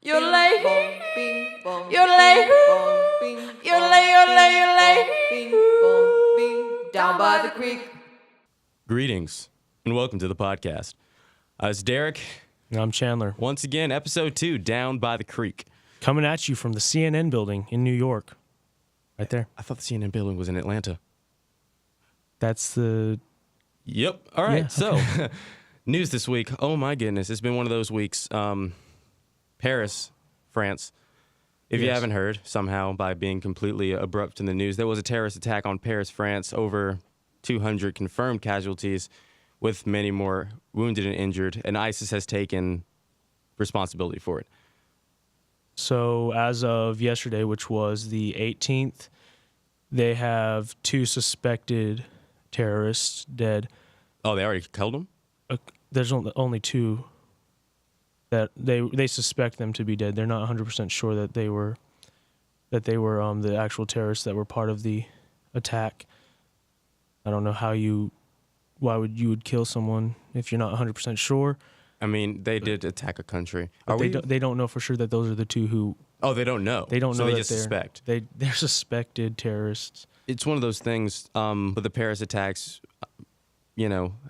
Down by the creek. Greetings and welcome to the podcast. It's Derek. And I'm Chandler. Once again, episode 2, Down by the Creek. Coming at you from the CNN building in New York. Right there. I thought the CNN building was in Atlanta. That's the... Yep. All right. Yeah, okay. So, news this week. Oh my goodness. It's been one of those weeks. Paris, France. If you haven't heard, somehow, by being completely abrupt in the news, there was a terrorist attack on Paris, France. Over 200 confirmed casualties, with many more wounded and injured. And ISIS has taken responsibility for it. So as of yesterday, which was the 18th, they have 2 suspected terrorists dead. Oh, they already killed them? There's only 2 that they suspect them to be dead. They're not 100% sure that they were the actual terrorists that were part of the attack. I don't know why you would kill someone if you're not 100% sure. I mean, they did attack a country. They don't know for sure that those are the 2 who... Oh, they don't know. They don't know they that just suspect. They're suspected terrorists. It's one of those things with the Paris attacks,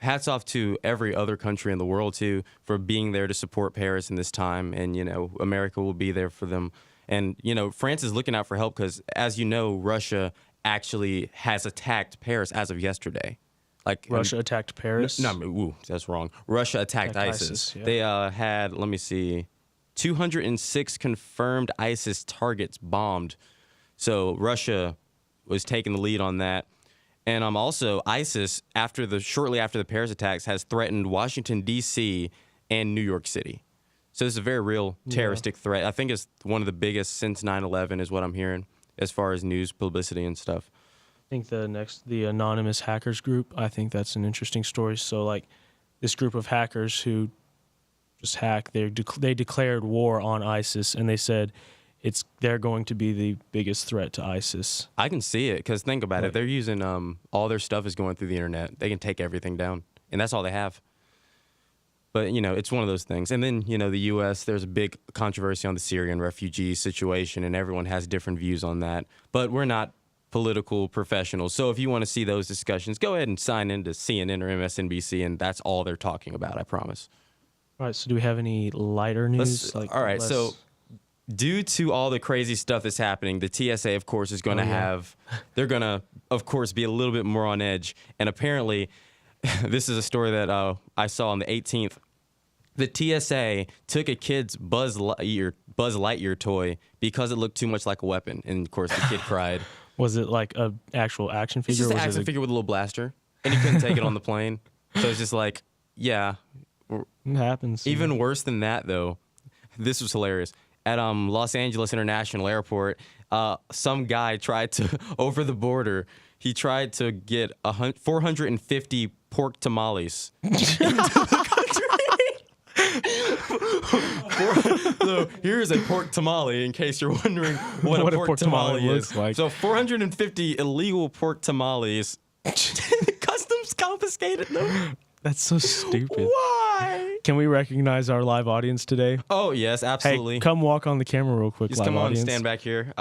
hats off to every other country in the world, too, for being there to support Paris in this time. And, America will be there for them. And, France is looking out for help because, as you know, Russia actually has attacked Paris as of yesterday. Russia attacked Paris? No, that's wrong. Russia attacked ISIS. Yeah. They had, 206 confirmed ISIS targets bombed. So Russia was taking the lead on that. And also ISIS, shortly after the Paris attacks, has threatened Washington, D.C. and New York City. So it's a very real terroristic threat. I think it's one of the biggest since 9/11 is what I'm hearing as far as news publicity and stuff. I think the anonymous hackers group, I think that's an interesting story. So this group of hackers who just hack, they declared war on ISIS, and they said they're going to be the biggest threat to ISIS. I can see it because think about it. They're using all their stuff is going through the internet. They can take everything down, and that's all they have. But, it's one of those things. And then, the U.S., there's a big controversy on the Syrian refugee situation, and everyone has different views on that. But we're not political professionals. So if you want to see those discussions, go ahead and sign into CNN or MSNBC, and that's all they're talking about, I promise. All right, so do we have any lighter news? So due to all the crazy stuff that's happening, the TSA, of course, is going to they're going to, of course, be a little bit more on edge. And apparently, this is a story that I saw on the 18th. The TSA took a kid's Buzz Lightyear toy because it looked too much like a weapon. And, of course, the kid cried. Was it like an actual action figure? It's just an action figure with a little blaster. And he couldn't take it on the plane. So it's just like, yeah. It happens. Even worse than that, though, this was hilarious. At Los Angeles International Airport, some guy tried to, over the border, he tried to get 450 pork tamales into the country. So here's a pork tamale, in case you're wondering what a pork tamale looks like. So 450 illegal pork tamales. Customs confiscated them. That's so stupid. Why? Can we recognize our live audience today? Oh, yes, absolutely. Hey, come walk on the camera real quick, Just live come on audience. and stand back here.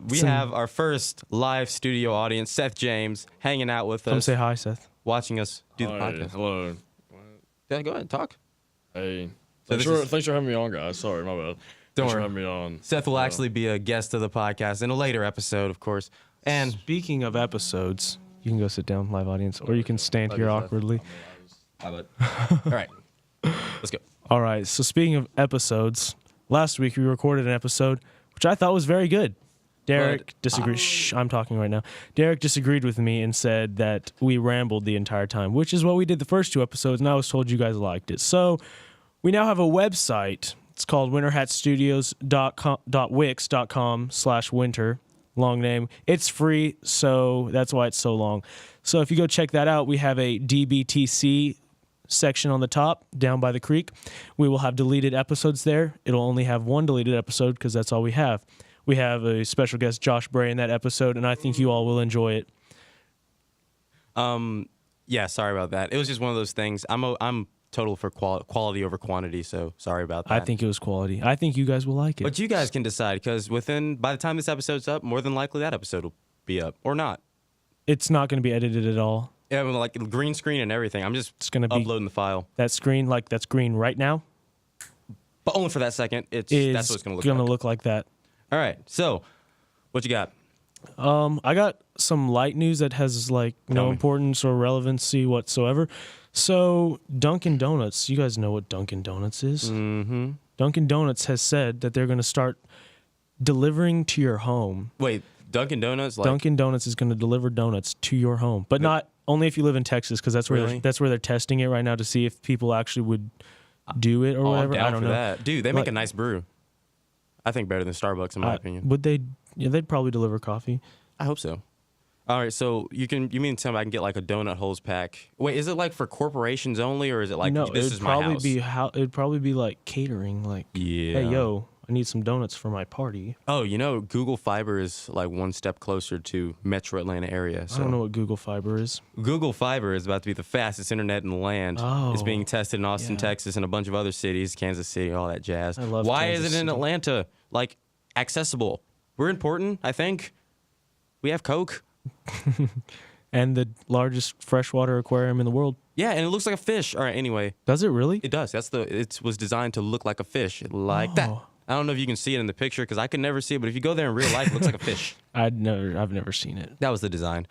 We have our first live studio audience, Seth James, hanging out with us. Come say hi, Seth. Watching us do the podcast. Hello. Yeah, go ahead and talk. Hey. So Thanks for having me on, guys. Sorry, my bad. Don't Thanks for worry. having me on. Seth will actually be a guest of the podcast in a later episode, of course. And Speaking of episodes, you can go sit down, live audience, or you can stand here awkwardly. all right, let's go. All right, so speaking of episodes, last week we recorded an episode which I thought was very good. Derek disagreed. I'm talking right now. Derek disagreed with me and said that we rambled the entire time, which is what we did the first 2 episodes, and I was told you guys liked it. So we now have a website. It's called winterhatstudios.wix.com/winter. Long name. It's free, so that's why it's so long. So if you go check that out, we have a DBTC section on the top, down by the creek. We will have deleted episodes there. It'll only have 1 deleted episode because that's all we have. We have a special guest, Josh Bray, in that episode, and I think you all will enjoy it. Yeah, sorry about that. It was just one of those things. I'm total for quality over quantity. So sorry about that. I think it was quality. I think you guys will like it. But you guys can decide because by the time this episode's up, more than likely that episode will be up or not. It's not going to be edited at all. Yeah, I mean, like green screen and everything. I'm just It's gonna be uploading the file. that screen, like that's green right now. But only for that second. That's what it's going to look Gonna like. look like that. All right. So, what you got? I got some light news that has like no me. importance or relevancy whatsoever. So Dunkin' Donuts, you guys know what Dunkin' Donuts is. Mm-hmm. Dunkin' Donuts has said that they're going to start delivering to your home. Wait, Dunkin' Donuts? Like, Dunkin' Donuts is going to deliver donuts to your home, but not only if you live in Texas, because that's where Really? that's where they're testing it right now to see if people actually would do it or I'm whatever. down I don't for know. that. Dude, they make Like- a nice brew. I think better than Starbucks, in my opinion. Would they? Yeah, they'd probably deliver coffee. I hope so. All right, so you mean to tell me I can get like a donut holes pack? Wait, is it like for corporations only, or is it like No, this is my house? It'd probably be like catering. Like, Yeah. hey, yo, I need some donuts for my party. Oh, Google Fiber is like one step closer to Metro Atlanta area. So I don't know what Google Fiber is. Google Fiber is about to be the fastest internet in the land. It's Oh, being tested in Austin, yeah. Texas, and a bunch of other cities, Kansas City, all that jazz. I love Why Kansas is it in City. Atlanta like accessible? We're important, I think. We have Coke. And the largest freshwater aquarium in the world. Yeah, and it looks like a fish. All right, anyway, Does it really? it does. It was designed to look like a fish, like that. Oh. I don't know if you can see it in the picture because I could never see it, but if you go there in real life, it looks like a fish. I've never seen it. That was the design.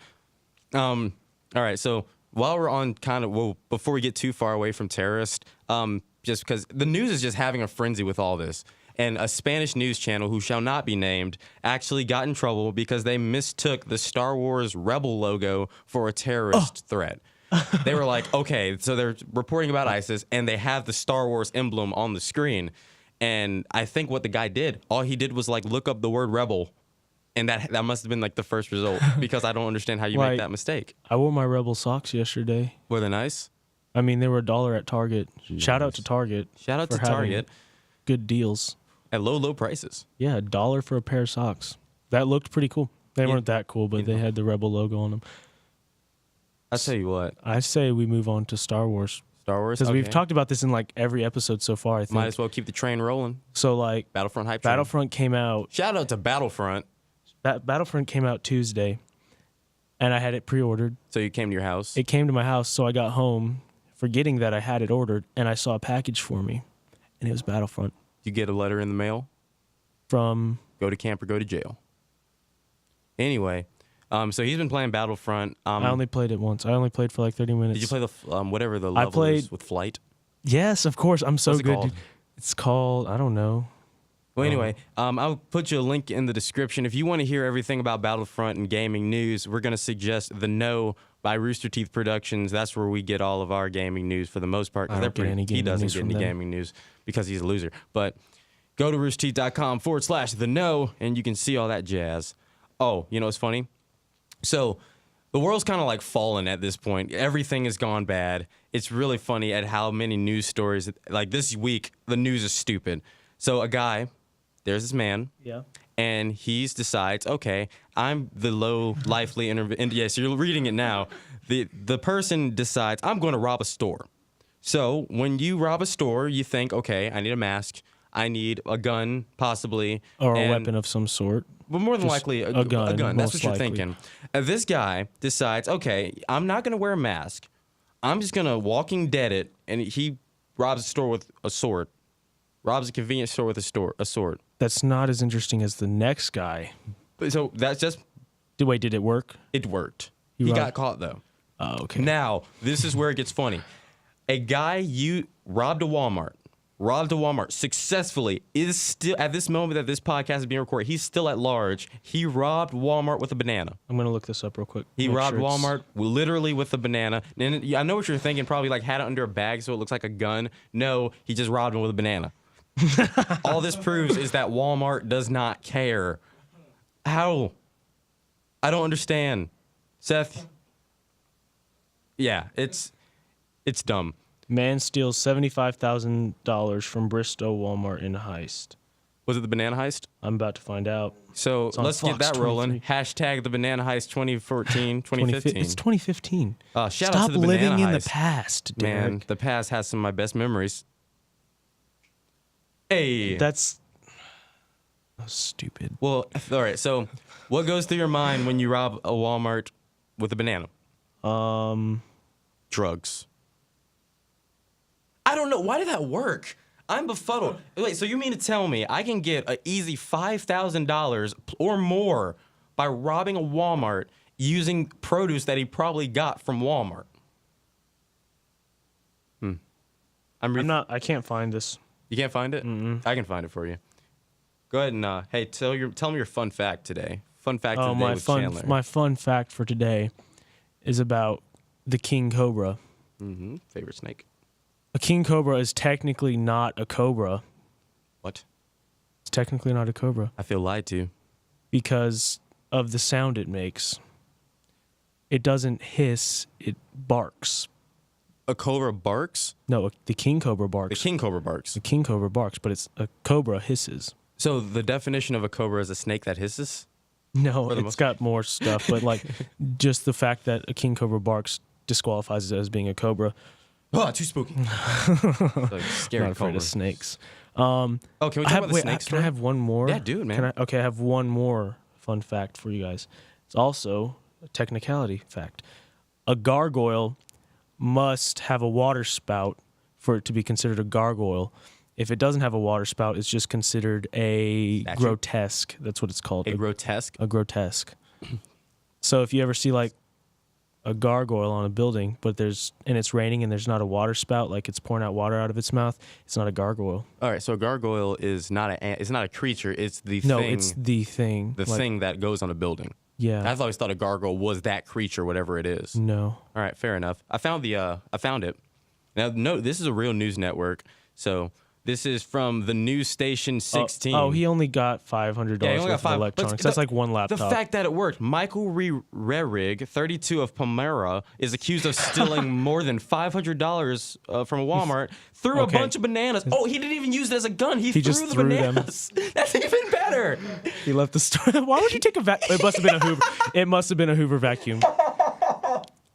All right, so while we're on before we get too far away from terrorists, just because the news is just having a frenzy with all this. And a Spanish news channel, who shall not be named, actually got in trouble because they mistook the Star Wars Rebel logo for a terrorist threat. They were like, okay, so they're reporting about ISIS, and they have the Star Wars emblem on the screen. And I think what the guy did, all he did was like look up the word rebel, and that must have been like the first result because I don't understand how you Like- make that mistake. I wore my Rebel socks yesterday. Were they nice? I mean, they were $1 at Target. Shout out to Jeez. Target. Shout out to for having Target Good deals. at low prices. Yeah, $1 for a pair of socks. That looked pretty cool. They Yeah. weren't that cool, but they had the Rebel logo on them. I'll tell you what, I say we move on to Star Wars Star Wars. because we've okay. talked about this in like every episode so far. I think. Might as well keep the train rolling. So like Battlefront hype train. Battlefront came out. Shout out to Battlefront. Battlefront came out Tuesday, and I had it pre-ordered. So you came to your house. It came to my house, so I got home, forgetting that I had it ordered, and I saw a package for me, and it was Battlefront You get a letter in the mail. from. Go to camp or go to jail. Anyway, so he's been playing Battlefront. I only played it once. I only played for like 30 minutes. Did you play the whatever the level played- is with flight? Yes, of course. I'm so What's it good. called? Dude. It's called. I don't know. Well, anyway, I'll put you a link in the description. If you want to hear everything about Battlefront and gaming news, we're going to suggest The Know by Rooster Teeth Productions. That's where we get all of our gaming news for the most part. 'Cause I don't get any he gaming doesn't news get from any them. gaming news because he's a loser. But go to roosterteeth.com/The Know, and you can see all that jazz. Oh, you know what's funny? So the world's kind of like fallen at this point. Everything has gone bad. It's really funny at how many news stories, like this week, the news is stupid. So a guy, there's this man, Yeah. and he decides, okay, I'm the low, lively, yes, you're reading it now. The person decides, I'm going to rob a store. So when you rob a store, you think, okay, I need a mask, I need a gun, possibly, Or a and- weapon of some sort. but more than Just likely, a a gun, That's most what you're likely. thinking. This guy decides, okay, I'm not going to wear a mask. I'm just going to Walking Dead it. And he robs a store with a sword. Robs a convenience store with a sword. That's not as interesting as the next guy. But so that's just, Wait, did it work? it worked. You He robbed- got caught, though. Oh, okay. Now, this is where it gets funny. A guy robbed a Walmart successfully, is still, at this moment that this podcast is being recorded, he's still at large. He robbed Walmart with a banana. I'm going to look this up real quick. He Make robbed sure it's- Walmart literally with a banana. And I know what you're thinking, probably like had it under a bag so it looks like a gun. No, he just robbed him with a banana. All this proves is that Walmart does not care. How? I don't understand. Seth? Yeah, it's dumb. Man steals $75,000 from Bristow Walmart in heist. Was it the banana heist? I'm about to find out. So on let's get Fox that rolling. 23. Hashtag the banana heist 2014, 2015. It's 2015. Shout out Stop to the living banana in the heist. past, Derek. Man, the past has some of my best memories. Hey. That's stupid. Well, all right. So, what goes through your mind when you rob a Walmart with a banana? Drugs. I don't know. Why did that work? I'm befuddled. Wait, so you mean to tell me I can get an easy $5,000 or more by robbing a Walmart using produce that he probably got from Walmart? I can't find this. You can't find it? I can find it for you. Go ahead and hey, tell me your fun fact today. Fun fact of the day with Chandler. My fun fact for today is about the king cobra. Favorite snake. A king cobra is technically not a cobra. What? It's technically not a cobra I feel lied to. because of the sound it makes. It doesn't hiss, it barks. A cobra barks? No, the king cobra barks. The king cobra barks. The king cobra barks, but it's a cobra hisses. So the definition of a cobra is a snake that hisses? No, For the it's most- got more stuff, but like just the fact that a king cobra barks disqualifies it as being a cobra. Oh, too spooky. Like scary Not afraid cobra. of snakes. Oh, can we talk about the snake Can I story? have one more? Yeah, do it, man. Okay, I have one more fun fact for you guys. It's also a technicality fact. A gargoyle must have a water spout for it to be considered a gargoyle. If it doesn't have a water spout, it's just considered a Statue? grotesque. That's what it's called. A grotesque? A grotesque. So if you ever see like a gargoyle on a building, but it's raining and there's not a water spout, like it's pouring out water out of its mouth, it's not a gargoyle. All right, so a gargoyle is not a creature. It's the No, thing. it's the thing. the Like, thing that goes on a building. Yeah. I've always thought a gargoyle was that creature, whatever it is. No. All right, fair enough. I found it. Now, no, this is a real news network. So this is from the news station 16. Oh, he only got $500 Yeah, he only got worth of five. electronics. But That's like one laptop. The fact that it worked. Michael Rerig, 32 of Palmyra, is accused of stealing more than $500 from a Walmart through Okay. a bunch of bananas. Oh, he didn't even use it as a gun. He threw just the threw them. bananas. That's even better. He left the store. Why would you take a vacuum? It must have been a Hoover. It must have been a Hoover vacuum.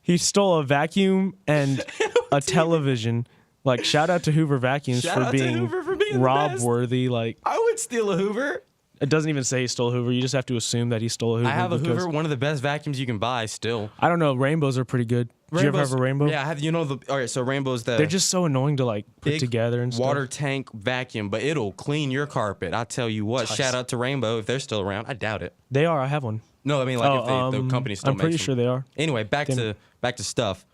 He stole a vacuum and a television. Like, shout out to Hoover Vacuums Shout for out to being, Hoover for being the Rob best. worthy. Like, I would steal a Hoover. it doesn't even say he stole a Hoover. You just have to assume that he stole a Hoover. I have a because- Hoover, one of the best vacuums you can buy still. I don't know. Rainbows are pretty good. Did you ever have a rainbow? Yeah, I have. All right, so rainbow's the They're just so annoying to like put big together and stuff. water tank vacuum, but it'll clean your carpet. I tell you what. Nice. Shout out to Rainbow if they're still around. I doubt it. They are. I have one. No, I mean like if the company still I'm makes pretty them. sure they are. Anyway, back Damn. to stuff.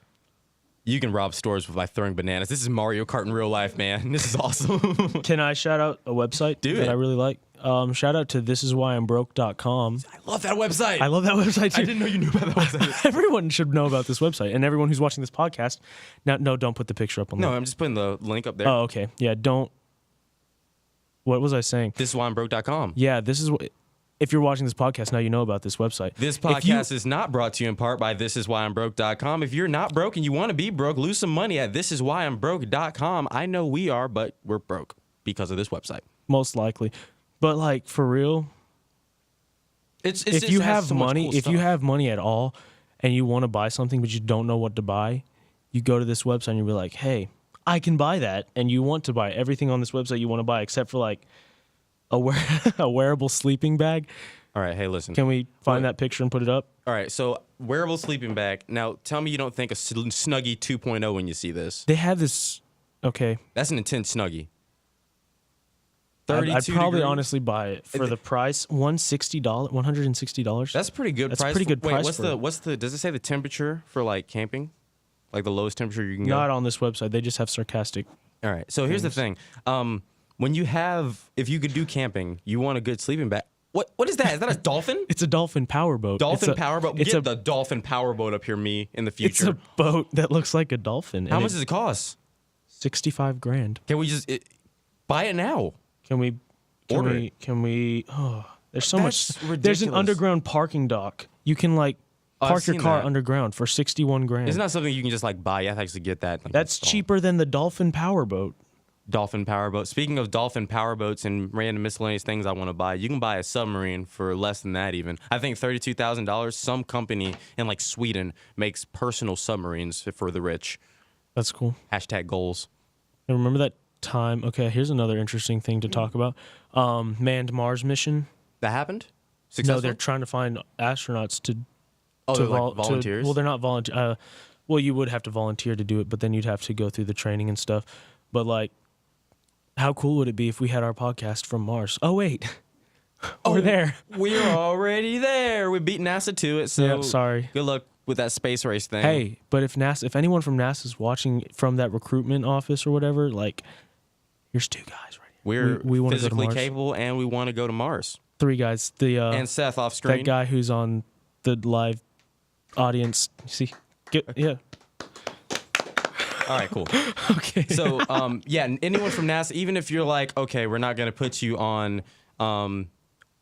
You can rob stores by throwing bananas. This is Mario Kart in real life, man. This is awesome. Can I shout out a website Do that it. I really like? Shout out to thisiswhyimbroke.com. I love that website. I love that website too. I didn't know you knew about that website. Everyone should know about this website, and everyone who's watching this podcast. Now, no, don't put the picture up on No, there. I'm just putting the link up there. Oh, okay. Yeah, don't. What was I saying? This is why I'm broke.com. Yeah, this is what. If you're watching this podcast now, you know about this website. This If you- podcast is not brought to you in part by thisiswhyimbroke.com. If you're not broke and you want to be broke, lose some money at thisiswhyimbroke.com. I know we are, but we're broke because of this website. most likely, but like for real, if you have money, if you have money at all, and you want to buy something but you don't know what to buy, you go to this website and you'll be like, "Hey, I can buy that," and you want to buy everything on this website you want to buy except for like a wearable sleeping bag. All right, hey, listen. Can we find What? that picture and put it up? All right, so wearable sleeping bag. Now, tell me you don't think of Snuggie 2.0 when you see this. They have this. Okay, That's an intense Snuggie. I'd 32 probably degrees. honestly buy it for the price $160. That's pretty good That's price. pretty good Wait, price for it. what's the does it say the temperature for like camping? Like the lowest temperature you can Not go? on this website. They just have sarcastic. All right. So here's the thing. If you could do camping, you want a good sleeping bag. What is that? Is that a dolphin? It's a dolphin powerboat. Dolphin It's a- powerboat. It's Get a the dolphin powerboat up here, me, in the It's future. a boat that looks like a dolphin. How and much does it cost? 65 grand. Can we just buy it now? Can we Order it. Can we oh, there's so That's much. There's ridiculous. an underground parking dock. You can like I've park your seen car that. underground for 61 grand. Isn't that something you can just like buy? You have to actually get that. like, That's installed. cheaper than the dolphin powerboat. Dolphin powerboat. Speaking of dolphin powerboats and random miscellaneous things I want to buy, you can buy a submarine for less than that even. I think $32,000. Some company in like Sweden makes personal submarines for the rich. That's cool. Hashtag goals. And remember that time? Okay, here's another interesting thing to talk about. Manned Mars mission. That happened? No, Successful? they're trying to find astronauts to. they're like volunteers? Well, they're not volunteer. Well, you would have to volunteer to do it, but then you'd have to go through the training and stuff. But like, how cool would it be if we had our podcast from Mars? Oh wait, we're there. We're already there. We beat NASA to it. So Yeah, sorry. Good luck with that space race thing. Hey, but if anyone from NASA is watching from that recruitment office or whatever, like, here's 2 guys right here. We're wanna go to physically Mars. capable and we want to go to Mars. 3 guys. The And Seth off screen. that guy who's on the live audience. See, yeah. All right, cool. Okay. So, yeah, anyone from NASA, even if you're like, okay, we're not going to put you on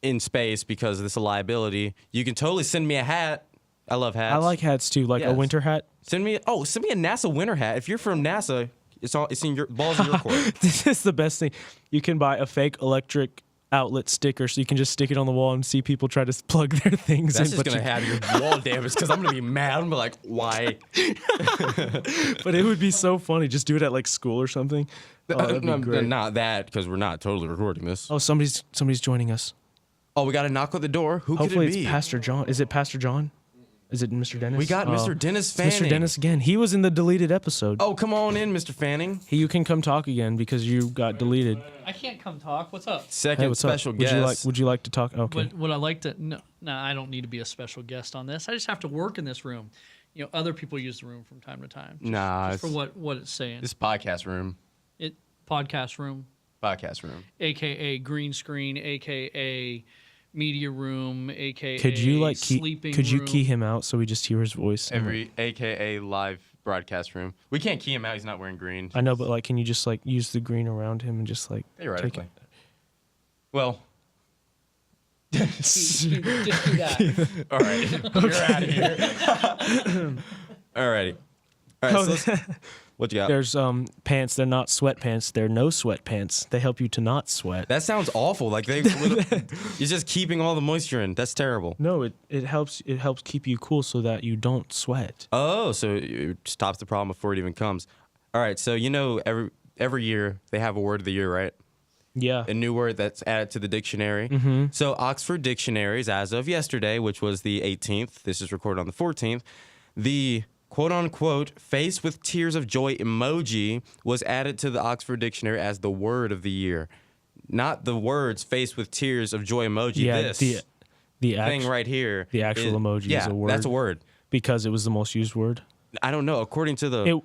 in space because it's a liability, you can totally send me a hat. I love hats. I like hats too, like a Yes. winter hat. Send me a NASA winter hat. If you're from NASA, it's in your balls in your court. This is the best thing. You can buy a fake electric outlet sticker, so you can just stick it on the wall and see people try to plug their things That's in. just gonna have your wall damaged because I'm gonna be mad. I'm gonna be like, why? But it would be so funny. Just do it at like school or something. Oh, that'd be No, great. not that because we're not totally recording this. Oh, somebody's joining us. Oh, we got to knock on the door. Who Hopefully could it be? it's Pastor John. Is it Pastor John? Is it Mr. Dennis? We got Mr. Dennis it's Mr. Fanning. Dennis again. He was in the deleted episode. Oh, come on in, Mr. Fanning. You can come talk again because you got deleted. I can't come talk. What's up? Second Hey, what's special up? guest. Would you like to talk? Okay. Would I like to? No, I don't need to be a special guest on this. I just have to work in this room. You know, other people use the room from time to time. Just for what it's saying. This podcast room. Podcast room, aka green screen, aka media room, aka Could you like sleeping could you room. key him out so we just hear his voice? AKA live broadcast room. We can't key him out. He's not wearing green. I know, but like, can you just like use the green around him and just like take Theoretically. it? Well, Just do that. all right. You're out of here. Alrighty. All right. Oh, So let's, what you got? There's pants. They're not sweatpants. They're no sweatpants. They help you to not sweat. That sounds awful. Like it's just keeping all the moisture in. That's terrible. No, it helps keep you cool so that you don't sweat. Oh, so it stops the problem before it even comes. All right. So every year they have a word of the year, right? Yeah. A new word that's added to the dictionary. Mm-hmm. So Oxford Dictionaries, as of yesterday, which was the 18th, this is recorded on the 14th, the quote-unquote face with tears of joy emoji was added to the Oxford Dictionary as the word of the year. Not the words face with tears of joy emoji. Yeah, this the thing right here. the actual emoji is a word. That's a word. because it was the most used word. I don't know. According to the...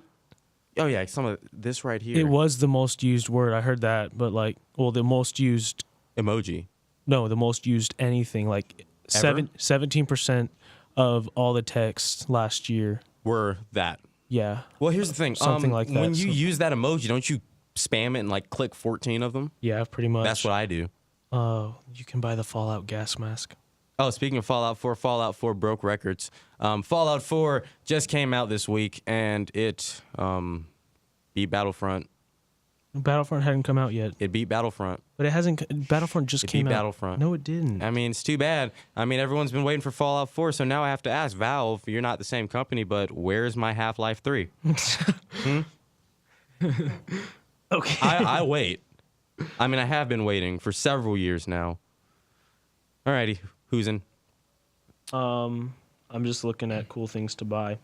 Oh, yeah, some of this right here. It was the most used word. I heard that, but like, well, the most used. Emoji. No, the most used anything. Like 17% of all the texts last year Were that. Yeah. Well, here's the thing. Something like that. When you use that emoji, don't you spam it and like click 14 of them? Yeah, pretty much. That's what I do. You can buy the Fallout gas mask. Oh, speaking of Fallout 4 broke records. Fallout 4 just came out this week, and it beat Battlefront. Battlefront hadn't come out yet. It beat Battlefront. But it hasn't. Battlefront just came beat out. Battlefront. No, it didn't. I mean, it's too bad. I mean, everyone's been waiting for Fallout 4, so now I have to ask Valve, you're not the same company, but where's my Half-Life 3? Okay. I wait. I mean, I have been waiting for several years now. Alrighty, who's in? I'm just looking at cool things to buy.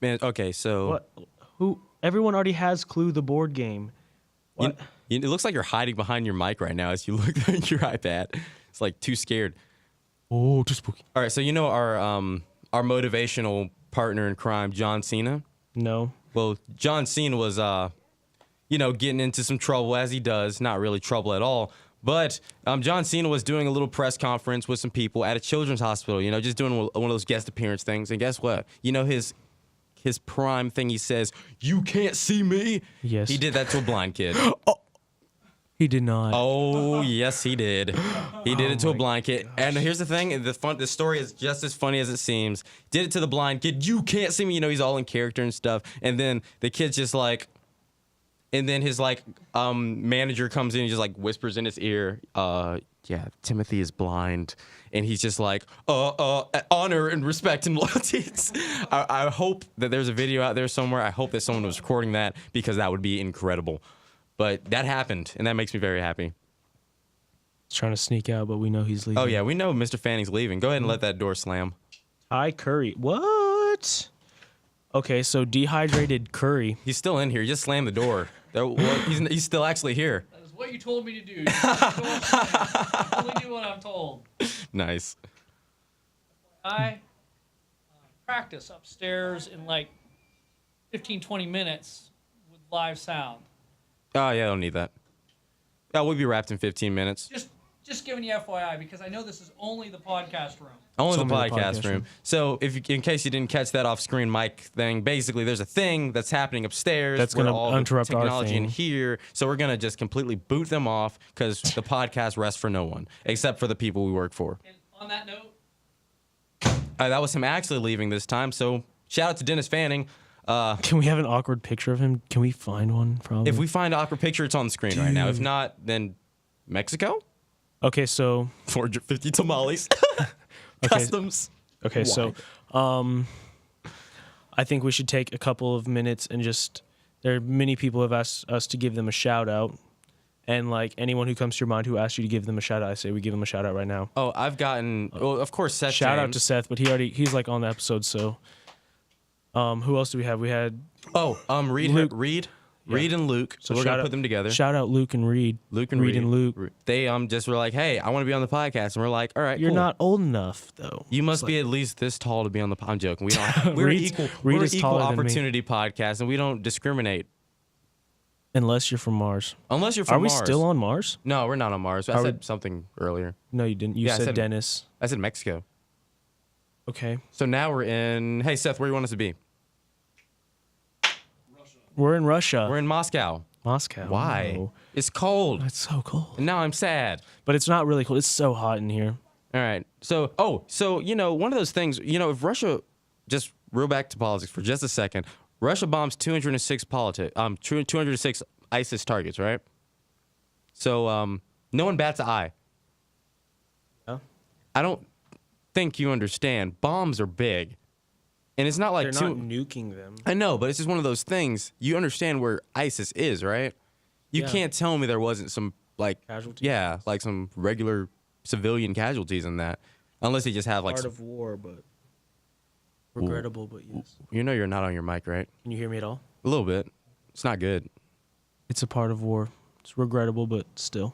Man, okay, so... What? Who? Everyone already has Clue, the board game. What? It looks like you're hiding behind your mic right now as you look at your iPad. It's like too scared. Oh, too spooky. All right, so you know our motivational partner in crime, John Cena? No. Well, John Cena was, getting into some trouble, as he does. Not really trouble at all. But John Cena was doing a little press conference with some people at a children's hospital, just doing one of those guest appearance things. And guess what? His prime thing, he says, "You can't see me." Yes. He did that to a blind kid. He did not. Oh, yes, he did. He did it to a blind kid. And here's the thing. The story is just as funny as it seems. Did it to the blind kid. "You can't see me." He's all in character and stuff. And then the kid's just like, And then his like manager comes in and just like whispers in his ear, yeah, Timothy is blind. And he's just like, honor and respect and loyalty. I hope that there's a video out there somewhere. I hope that someone was recording that because that would be incredible. But that happened, and that makes me very happy. He's trying to sneak out, but we know he's leaving. Oh, yeah, we know Mr. Fanning's leaving. Go ahead and let that door slam. Hi, Curry. What? Okay, so dehydrated Curry. He's still in here. You just slammed the door. He's still actually here. That is what you told me to do. I only do what I'm told. Nice. I practice upstairs in like 15, 20 minutes with live sound. Oh, yeah, I don't need that. Yeah, we'll be wrapped in 15 minutes. Just giving you FYI because I know this is only the podcast room. Only the Only the podcast podcast room. room. So, in case you didn't catch that off-screen mic thing, basically there's a thing that's happening upstairs. That's where gonna all the interrupt our technology in thing. here. So we're gonna just completely boot them off because the podcast rests for no one except for the people we work for. And on that note, That was him actually leaving this time. So shout out to Dennis Fanning. Can we have an awkward picture of him? Can we find one? Probably. If we find an awkward picture, it's on the screen right now. If not, then Mexico. Okay, so 450 tamales. Customs. Okay, so I think we should take a couple of minutes and just. There are many people who have asked us to give them a shout out, and like anyone who comes to your mind who asks you to give them a shout out, I say we give them a shout out right now. Oh, I've gotten. Well, of course, Seth. Shout out James. to Seth, but he's like on the episode. So, who else do we have? We had Reed and Luke. So we're gonna put them together. Shout out Luke and Reed. Luke and Reed and Luke. They just were like, hey, I want to be on the podcast, and we're like, all right, You're cool. not old enough though. You must be at least this tall to be on the. I'm joking. We don't. We're Reed's- equal. Reed We're is equal taller than me. opportunity podcast, and we don't discriminate Unless you're from Mars. unless you're from Are we Mars. still on Mars? No, we're not on Mars. I Are we- said something earlier. No, you didn't. You Yeah, I said said- Dennis. I said Mexico. Okay. So now we're in. Hey Seth, where do you want us to be? We're in Russia. We're in Moscow. Moscow. Why? No. It's cold. It's so cold. And now I'm sad. But it's not really cold. It's so hot in here. All right. So one of those things, if Russia, just real back to politics for just a second, Russia bombs 206 ISIS targets, right? So no one bats an eye. Yeah. I don't think you understand. Bombs are big. And it's not like They're not nuking them. I know, but it's just one of those things. You understand where ISIS is, right? You Yeah. can't tell me there wasn't some Casualties? Yeah, like some regular civilian casualties in that. Unless they just have like Part of war, but regrettable, but yes. you're not on your mic, right? Can you hear me at all? A little bit. It's not good. It's a part of war. It's regrettable, but still.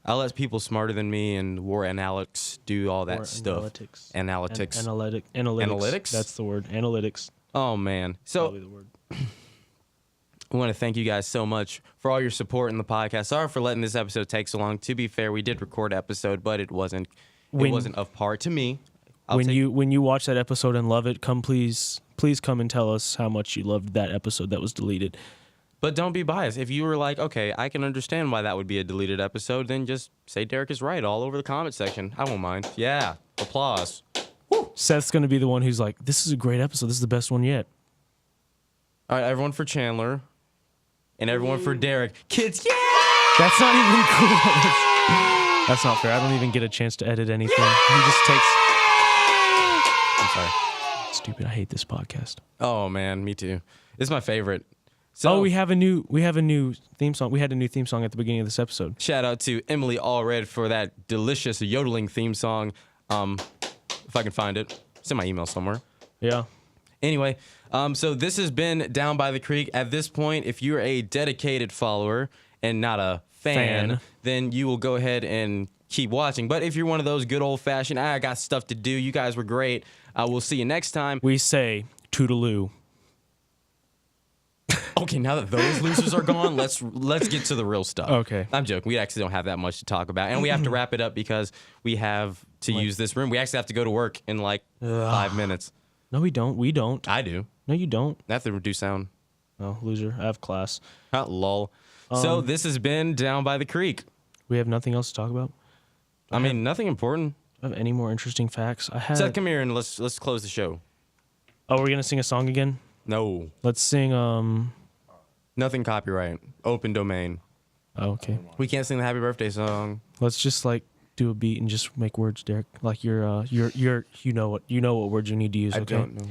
I'll let people smarter than me and war analytics do all that War stuff. analytics. Analytics. Analytics. Analytics? That's the word. Analytics. Oh man. So Probably the word. I want to thank you guys so much for all your support in the podcast. Sorry for letting this episode take so long. To be fair, we did record an episode, but it wasn't of par to me. When you watch that episode and love it, please come and tell us how much you loved that episode that was deleted. But don't be biased. If you were like, okay, I can understand why that would be a deleted episode, then just say Derek is right all over the comment section. I won't mind. Yeah. Applause. Seth's going to be the one who's like, this is a great episode. This is the best one yet. All right, everyone for Chandler. And everyone for Derek. Kids, yeah! That's not even cool. That's not fair. I don't even get a chance to edit anything. He just takes... I'm sorry. Stupid. I hate this podcast. Oh, man, me too. It's my favorite. So, we have a new theme song. We had a new theme song at the beginning of this episode. shout out to Emily Allred for that delicious yodeling theme song. If I can find it. It's in my email somewhere. Yeah. Anyway, so this has been Down by the Creek. At this point, if you're a dedicated follower and not a fan, then you will go ahead and keep watching. But if you're one of those good old-fashioned, I got stuff to do, you guys were great, we'll see you next time. We say toodaloo. Okay, now that those losers are gone, let's get to the real stuff. Okay. I'm joking. We actually don't have that much to talk about. And we have to wrap it up because we have to use this room. We actually have to go to work in like 5 minutes. No, we don't. We don't. I do. No, you don't. I have to reduce sound. Oh, loser. I have class. Lol. So this has been Down by the Creek. We have nothing else to talk about. I mean, nothing important. Do I have any more interesting facts? I had. Seth, come here and let's close the show. Oh, we're gonna sing a song again. No. Let's sing. Nothing copyright. Open domain. Oh, okay. We can't sing the happy birthday song. Let's just like do a beat and just make words, Derek. Like you're you know what words you need to use. I Okay. don't know.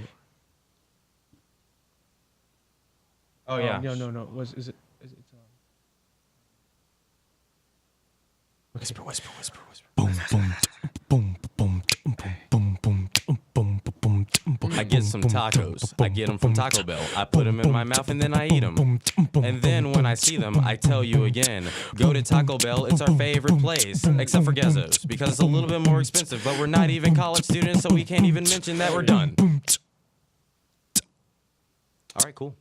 Oh yeah. No. Is it? Whisper. Boom, boom, boom, boom, boom, boom, boom, boom. I get some tacos. I get them from Taco Bell. I put them in my mouth and then I eat them. And then when I see them, I tell you again, go to Taco Bell. It's our favorite place, except for Gezzo's, because it's a little bit more expensive. But we're not even college students, so we can't even mention that we're done. All right, cool.